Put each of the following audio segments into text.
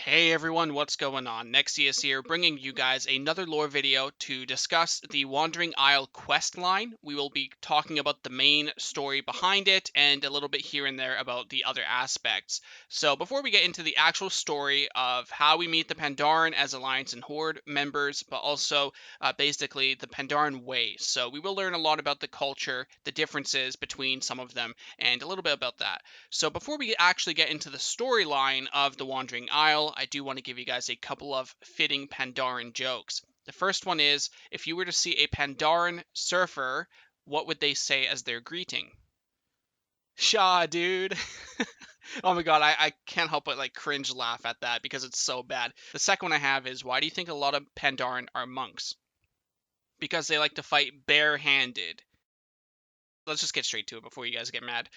Hey everyone, what's going on? Nexius here, bringing you guys another lore video to discuss the Wandering Isle quest line. We will be talking about the main story behind it and a little bit here and there about the other aspects. So before we get into the actual story of how we meet the Pandoran as Alliance and Horde members, but also basically the Pandoran way. So we will learn a lot about the culture, the differences between some of them, and a little bit about that. So before we actually get into the storyline of the Wandering Isle, I do want to give you guys a couple of fitting Pandoran jokes. The first one is, if you were to see a Pandoran surfer, what would they say as their greeting? Shaw, dude. Oh my god, I can't help but like cringe laugh at that because it's so bad. The second one I have is, why do you think a lot of Pandoran are monks? Because they like to fight barehanded. Let's just get straight to it before you guys get mad.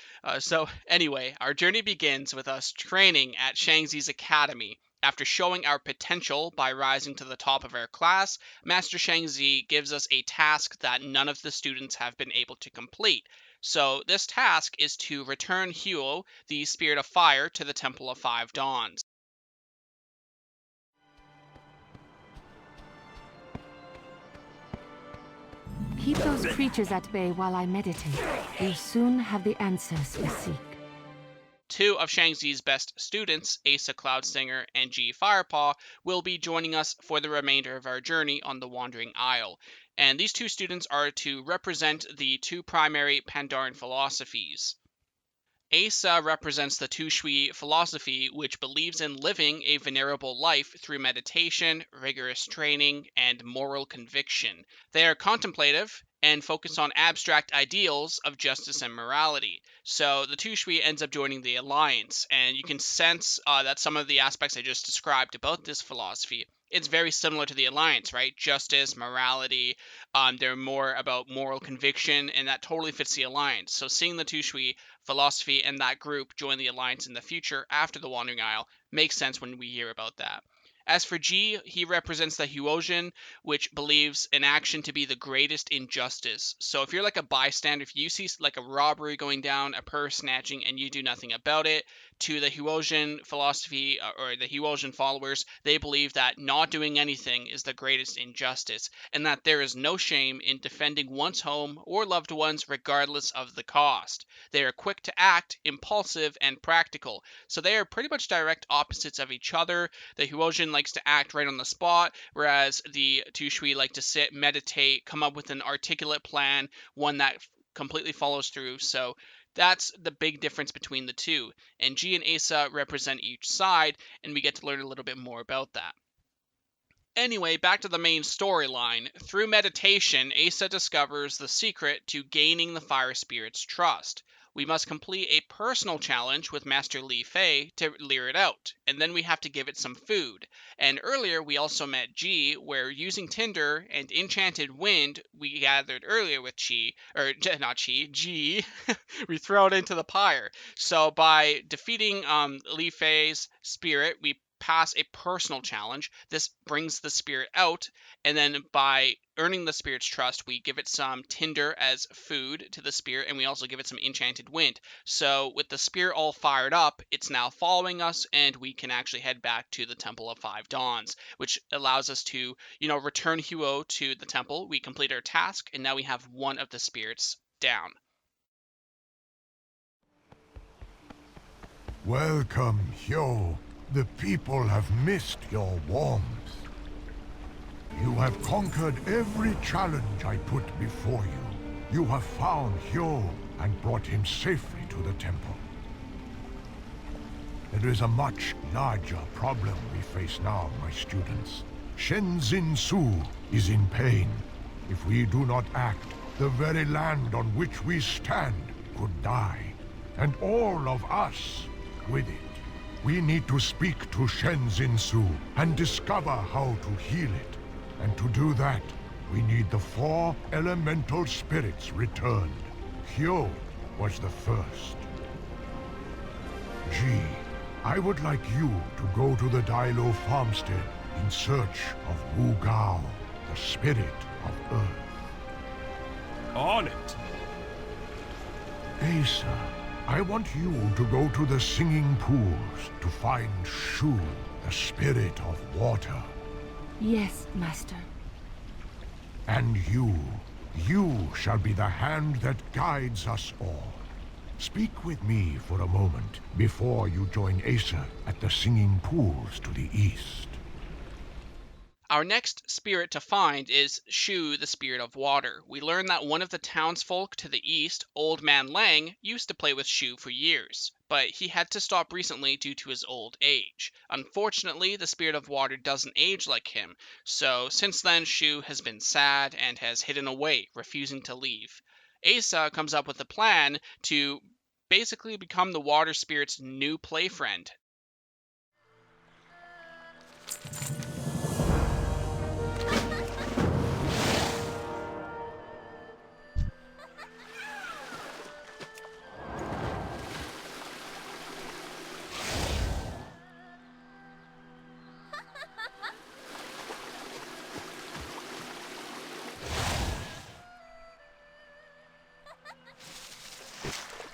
So anyway, our journey begins with us training at Shangzi's academy. After showing our potential by rising to the top of our class, Master Shangzi gives us a task that none of the students have been able to complete. So this task is to return Huo, the Spirit of Fire, to the Temple of Five Dawns. Keep those creatures at bay while I meditate. We'll soon have the answers we seek. Two of Shangzi's best students, Asa Cloudsinger and G Firepaw, will be joining us for the remainder of our journey on the Wandering Isle. And these two students are to represent the two primary Pandaran philosophies. Asa represents the Tushui philosophy, which believes in living a venerable life through meditation, rigorous training, and moral conviction. They are contemplative and focus on abstract ideals of justice and morality. So the Tushui ends up joining the Alliance, and you can sense that some of the aspects I just described about this philosophy, it's very similar to the Alliance, right? Justice, morality, they're more about moral conviction, and that totally fits the Alliance. So seeing the Tushui philosophy and that group join the Alliance in the future after the Wandering Isle makes sense when we hear about that. As for G, he represents the Huosian, which believes an action to be the greatest injustice. So if you're like a bystander, if you see like a robbery going down, a purse snatching, and you do nothing about it, to the Huosian philosophy or the Huosian followers, they believe that not doing anything is the greatest injustice, and that there is no shame in defending one's home or loved ones regardless of the cost. They are quick to act, impulsive, and practical. So they are pretty much direct opposites of each other. The Huosian likes to act right on the spot, whereas the Tushui like to sit, meditate, come up with an articulate plan, one that completely follows through. So that's the big difference between the two. And G and Asa represent each side, and we get to learn a little bit more about that. Anyway, back to the main storyline. Through meditation, Asa discovers the secret to gaining the Fire Spirit's trust. We must complete a personal challenge with Master Li Fei to lure it out, and then we have to give it some food. And earlier we also met G, where using Tinder and Enchanted Wind we gathered earlier with Chi, or not Chi, G, we throw it into the pyre. So by defeating Li Fei's spirit, we pass a personal challenge. This brings the spirit out, and then by earning the spirit's trust, we give it some tinder as food to the spirit, and we also give it some enchanted wind. So with the spirit all fired up, it's now following us, and we can actually head back to the Temple of Five Dawns, which allows us to, return Huo to the temple. We complete our task, and now we have one of the spirits down. Welcome, Hyo. The people have missed your warmth. You have conquered every challenge I put before you. You have found Hyo and brought him safely to the temple. There is a much larger problem we face now, my students. Shenzin-su is in pain. If we do not act, the very land on which we stand could die, and all of us with it. We need to speak to Shenzin-su and discover how to heal it. And to do that, we need the 4 elemental spirits returned. Hyo was the first. G, I would like you to go to the Dailo farmstead in search of Wu Gao, the spirit of Earth. On it! Asa, I want you to go to the singing pools to find Shu, the spirit of water. Yes, Master. And you shall be the hand that guides us all. Speak with me for a moment before you join Asa at the singing pools to the east. Our next spirit to find is Shu, the spirit of water. We learn that one of the townsfolk to the east, Old Man Lang, used to play with Shu for years, but he had to stop recently due to his old age. Unfortunately, the spirit of water doesn't age like him, so since then Shu has been sad and has hidden away, refusing to leave. Asa comes up with a plan to basically become the water spirit's new play friend.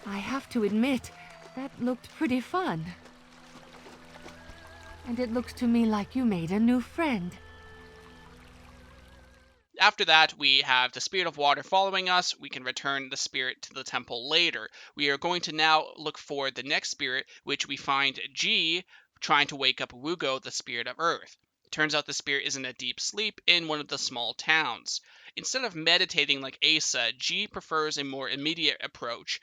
I have to admit, that looked pretty fun. And it looks to me like you made a new friend. After that, we have the spirit of water following us. We can return the spirit to the temple later. We are going to now look for the next spirit, which we find G trying to wake up Wugo, the spirit of earth. It turns out the spirit is in a deep sleep in one of the small towns. Instead of meditating like Asa, G prefers a more immediate approach.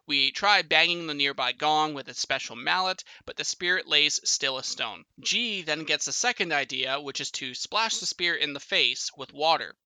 We try banging the nearby gong with a special mallet, but the spirit lays still as stone. G then gets a second idea, which is to splash the spirit in the face with water.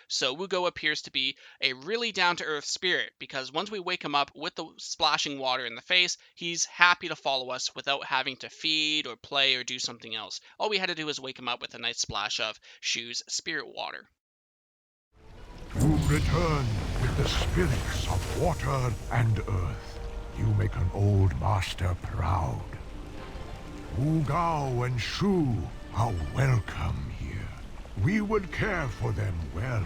So Wugo appears to be a really down-to-earth spirit, because once we wake him up with the splashing water in the face, he's happy to follow us without having to feed or play or do something else. All we had to do was wake him up with a nice splash of Shu's spirit water. You return with the spirits of water and earth. You make an old master proud. Wu Gao and Shu are welcome here. We will care for them well.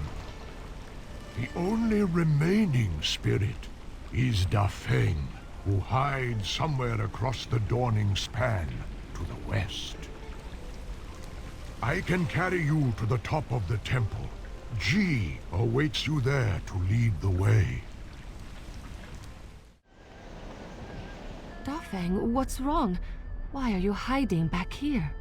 The only remaining spirit is Da Feng, who hides somewhere across the dawning span to the west. I can carry you to the top of the temple. Ji awaits you there to lead the way. Dafeng, what's wrong? Why are you hiding back here?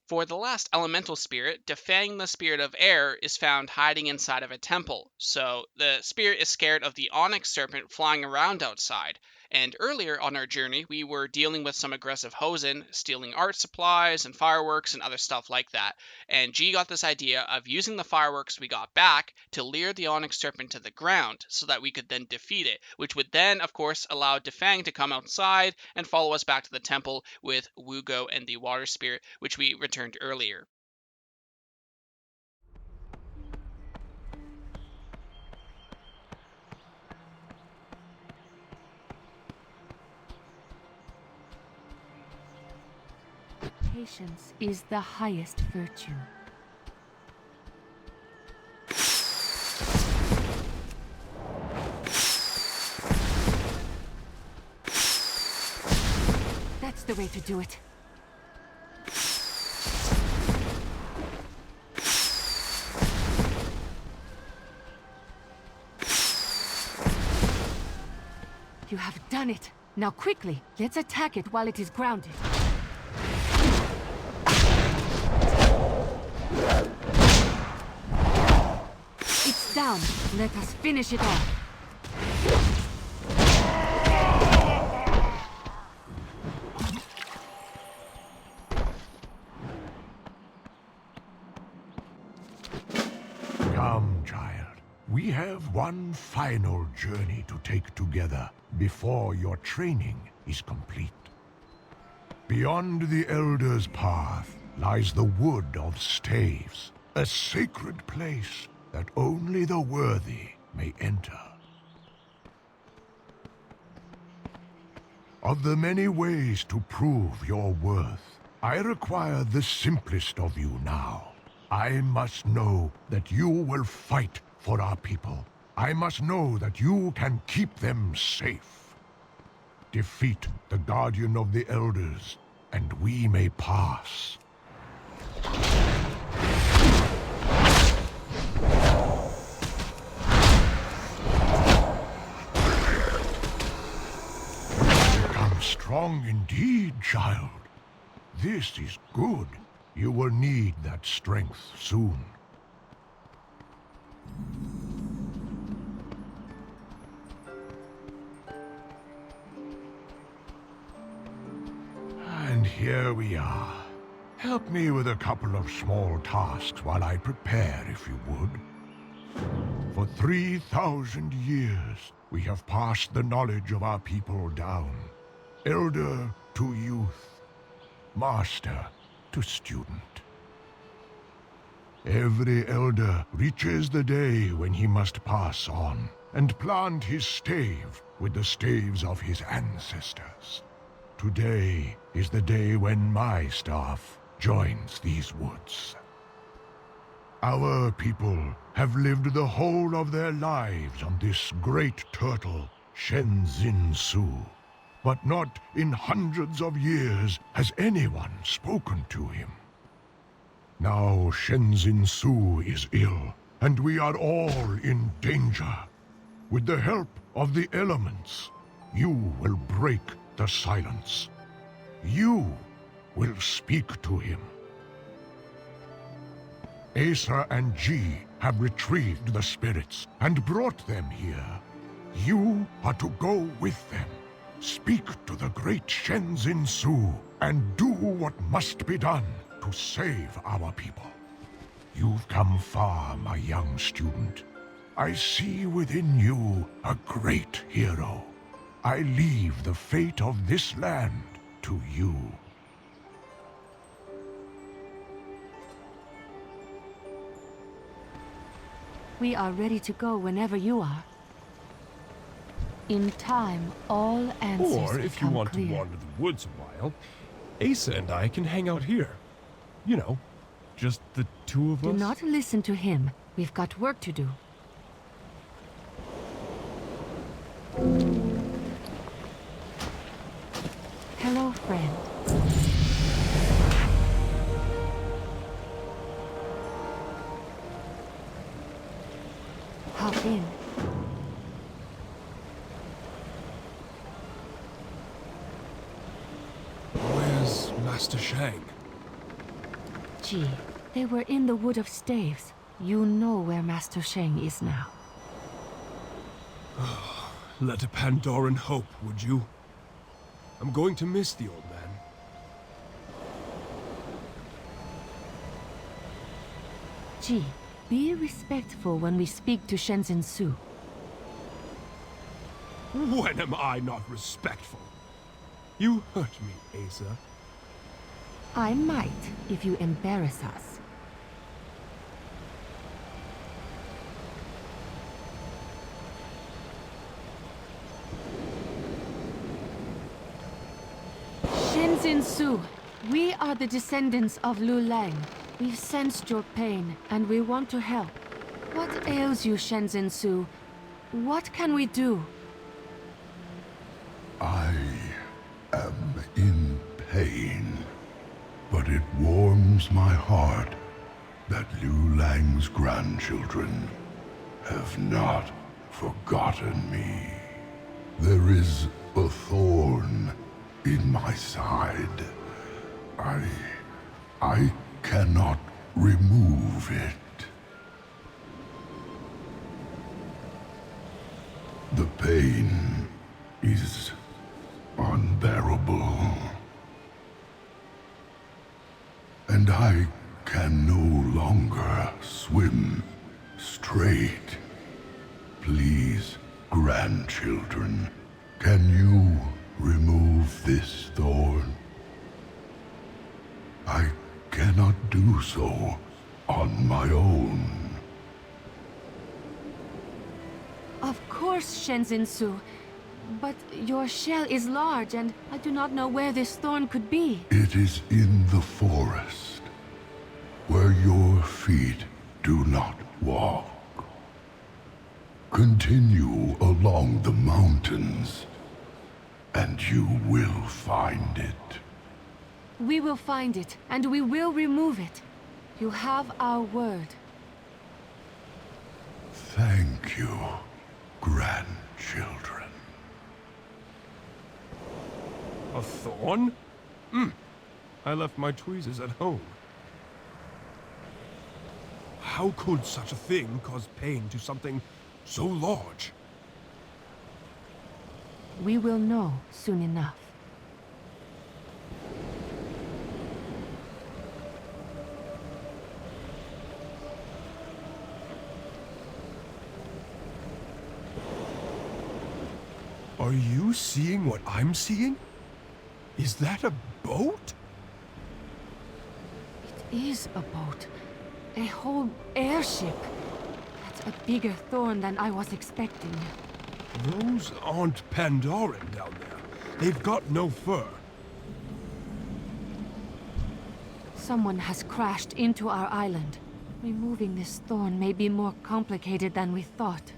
For the last elemental spirit, Defang the spirit of air is found hiding inside of a temple, so the spirit is scared of the onyx serpent flying around outside. And earlier on our journey, we were dealing with some aggressive Hosen, stealing art supplies and fireworks and other stuff like that. And G got this idea of using the fireworks we got back to lure the onyx serpent to the ground so that we could then defeat it, which would then, of course, allow Defang to come outside and follow us back to the temple with Wugo and the water spirit, which we returned earlier. Patience is the highest virtue. That's the way to do it. You have done it. Now quickly, let's attack it while it is grounded. It's down. Let us finish it off. Come, child. We have one final journey to take together before your training is complete. Beyond the Elder's Path lies the Wood of Staves, a sacred place that only the worthy may enter. Of the many ways to prove your worth, I require the simplest of you now. I must know that you will fight for our people. I must know that you can keep them safe. Defeat the Guardian of the Elders, and we may pass. Become strong indeed, child. This is good. You will need that strength soon. And here we are. Help me with a couple of small tasks while I prepare, if you would. For 3,000 years, we have passed the knowledge of our people down. Elder to youth, master to student. Every elder reaches the day when he must pass on and plant his stave with the staves of his ancestors. Today is the day when my staff joins these woods. Our people have lived the whole of their lives on this great turtle, Shenzin-su. But not in hundreds of years has anyone spoken to him. Now Shenzin-su is ill, and we are all in danger. With the help of the elements, you will break the silence. You will speak to him. Asa and G have retrieved the spirits and brought them here. You are to go with them. Speak to the great Shenzin-su and do what must be done to save our people. You've come far, my young student. I see within you a great hero. I leave the fate of this land to you. We are ready to go whenever you are. In time, all answers Or if you become want clear. to wander the woods a while, Asa and I can hang out here. You know, just the two of Do us. not listen to him. We've got work to do. Hello, friend. Hop in. Where's Master Shang? Gee, they were in the Wood of Staves. You know where Master Shang is now. Let a Pandoran hope, would you? I'm going to miss the old man. Gee, be respectful when we speak to Shenzin-su. When am I not respectful? You hurt me, Asa. I might, if you embarrass us. Shenzin-su, we are the descendants of Lu Lang. We've sensed your pain, and we want to help. What ails you, Shenzin-su? What can we do? I am in pain, but it warms my heart that Liu Lang's grandchildren have not forgotten me. There is a thorn in my side. I cannot remove it. The pain is unbearable, and I can no longer swim straight. Please, grandchildren, can you remove this thorn? I cannot do so on my own. Of course, Shenzin-su. But your shell is large, and I do not know where this thorn could be. It is in the forest, where your feet do not walk. Continue along the mountains, and you will find it. We will find it, and we will remove it. You have our word. Thank you, grandchildren. A thorn? I left my tweezers at home. How could such a thing cause pain to something so large? We will know soon enough. Are you seeing what I'm seeing? Is that a boat? It is a boat. A whole airship. That's a bigger thorn than I was expecting. Those aren't Pandoran down there. They've got no fur. Someone has crashed into our island. Removing this thorn may be more complicated than we thought.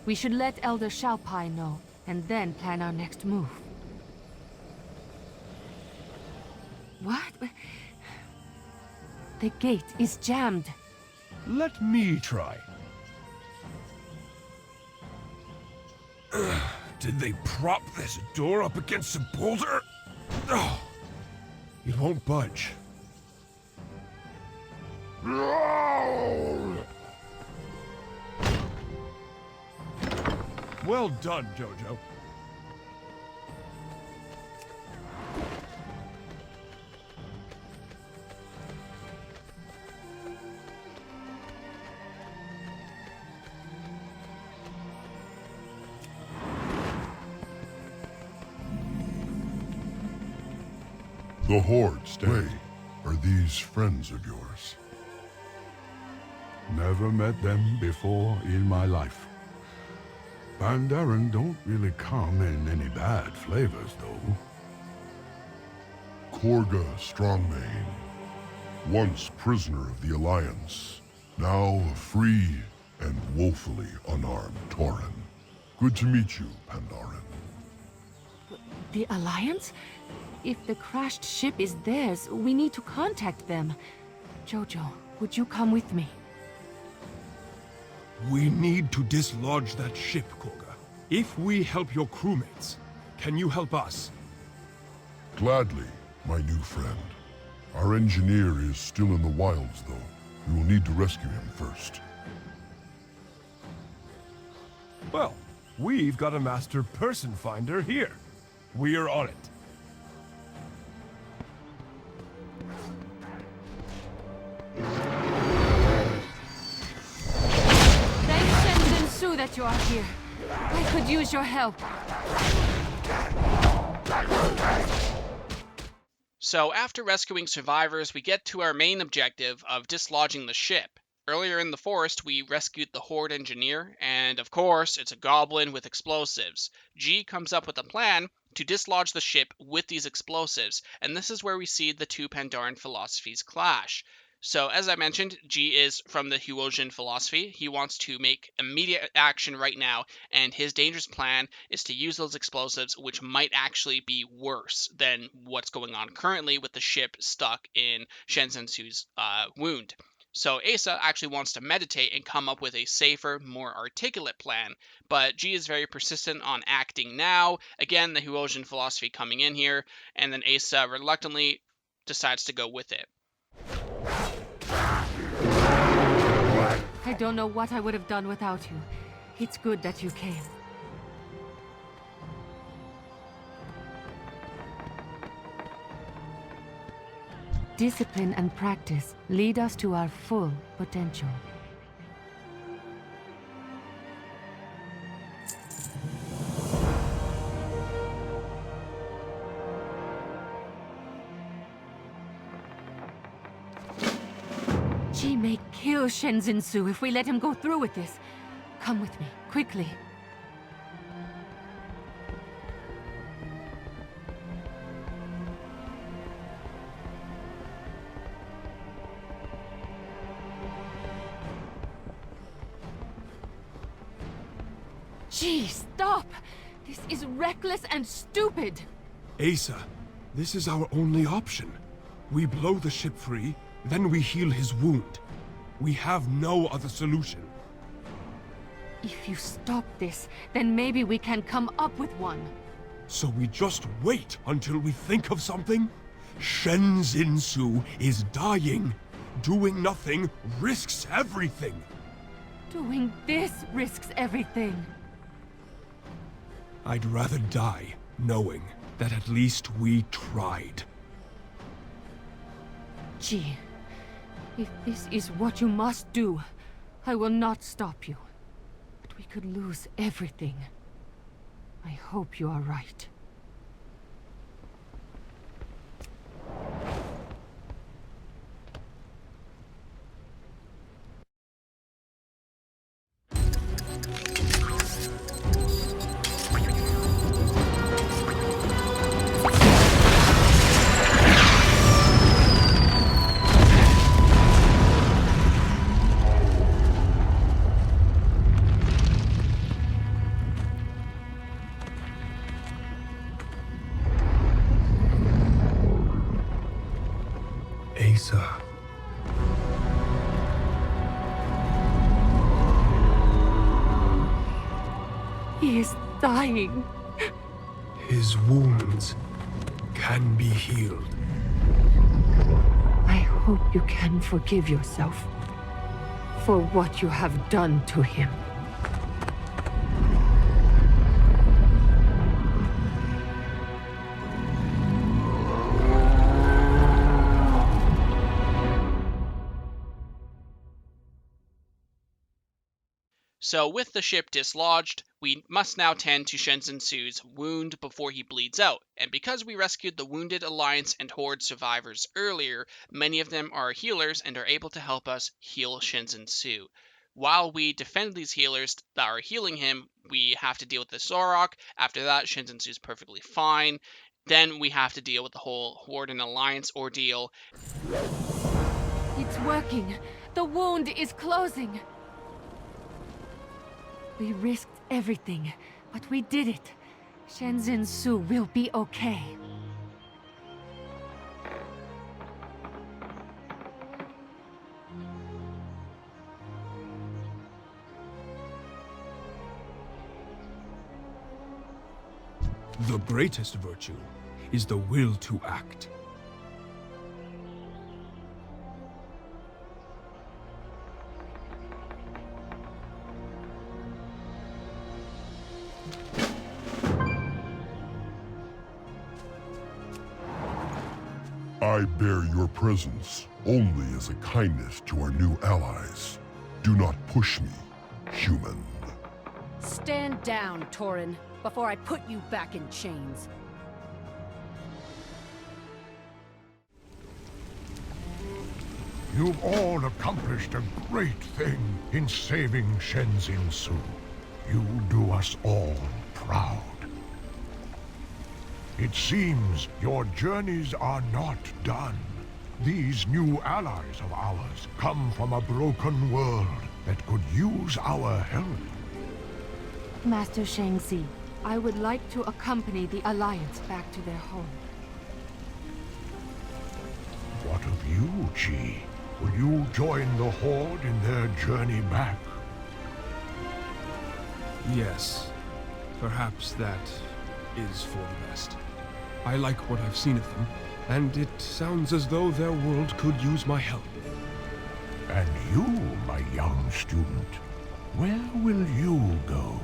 We should let Elder Xiaopai know, and then plan our next move. What? The gate is jammed. Let me try. Did they prop this door up against a boulder? Oh, it won't budge. Well done, Jojo. The Horde stay. Wait, are these friends of yours? Never met them before in my life. Pandoran don't really come in any bad flavors, though. Korga Strongmane, once prisoner of the Alliance, now a free and woefully unarmed Tauren. Good to meet you, Pandoran. The Alliance? If the crashed ship is theirs, we need to contact them. Jojo, would you come with me? We need to dislodge that ship, Korga. If we help your crewmates, can you help us? Gladly, my new friend. Our engineer is still in the wilds, though. We will need to rescue him first. Well, we've got a master person finder here. We're on it. Thanks, Shenzin-su, that you are here. I could use your help. So after rescuing survivors, we get to our main objective of dislodging the ship. Earlier in the forest, we rescued the Horde engineer, and of course, it's a goblin with explosives. G comes up with a plan to dislodge the ship with these explosives, and this is where we see the two Pandoran philosophies clash. So, as I mentioned, G is from the Huojin philosophy. He wants to make immediate action right now, and his dangerous plan is to use those explosives, which might actually be worse than what's going on currently with the ship stuck in Shenzin-su's wound. So Asa actually wants to meditate and come up with a safer, more articulate plan, but G is very persistent on acting now. Again, the Huojin philosophy coming in here, and then Asa reluctantly decides to go with it. I don't know what I would have done without you. It's good that you came. Discipline and practice lead us to our full potential. She may kill Shenzin-su if we let him go through with this. Come with me, quickly. Gee, stop! This is reckless and stupid! Asa, this is our only option. We blow the ship free, then we heal his wound. We have no other solution. If you stop this, then maybe we can come up with one. So we just wait until we think of something? Shenzin-su is dying. Doing nothing risks everything. Doing this risks everything. I'd rather die knowing that at least we tried. Gee, if this is what you must do, I will not stop you. But we could lose everything. I hope you are right. Asa. He is dying. His wounds can be healed. I hope you can forgive yourself for what you have done to him. So with the ship dislodged, we must now tend to Shenzin-su's wound before he bleeds out, and because we rescued the wounded Alliance and Horde survivors earlier, many of them are healers and are able to help us heal Shenzin-su. While we defend these healers that are healing him, we have to deal with the Zorok. After that, Shenzin-su's perfectly fine. Then we have to deal with the whole Horde and Alliance ordeal. It's working. The wound is closing. We risked everything, but we did it. Shenzin-su will be okay. The greatest virtue is the will to act. I bear your presence only as a kindness to our new allies. Do not push me, human. Stand down, Torin, before I put you back in chains. You've all accomplished a great thing in saving Shenzin-su. You do us all proud. It seems your journeys are not done. These new allies of ours come from a broken world that could use our help. Master Shang-Zi, I would like to accompany the Alliance back to their home. What of you, Chi? Will you join the Horde in their journey back? Yes, perhaps that is for the best. I like what I've seen of them, and it sounds as though their world could use my help. And you, my young student, where will you go?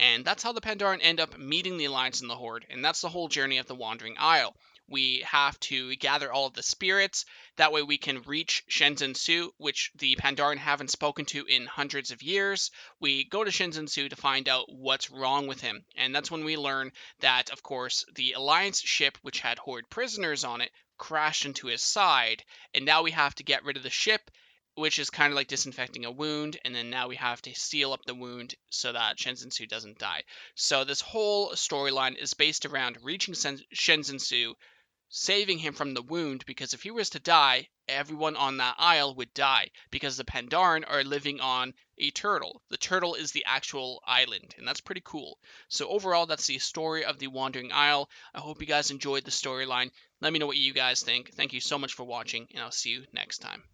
And that's how the Pandoran end up meeting the Alliance and the Horde, and that's the whole journey of the Wandering Isle. We have to gather all of the spirits, that way we can reach Shenzin-su, which the Pandoran haven't spoken to in hundreds of years. We go to Shenzin-su to find out what's wrong with him, and that's when we learn that, of course, the Alliance ship, which had Horde prisoners on it, crashed into his side, and now we have to get rid of the ship, which is kind of like disinfecting a wound, and then now we have to seal up the wound so that Shenzin-su doesn't die. So this whole storyline is based around reaching Shenzin-su, saving him from the wound, because if he was to die, everyone on that isle would die, because the Pandoran are living on a turtle. The turtle is the actual island, and that's pretty cool. So overall, that's the story of the Wandering Isle. I hope you guys enjoyed the storyline. Let me know what you guys think. Thank you so much for watching, and I'll see you next time.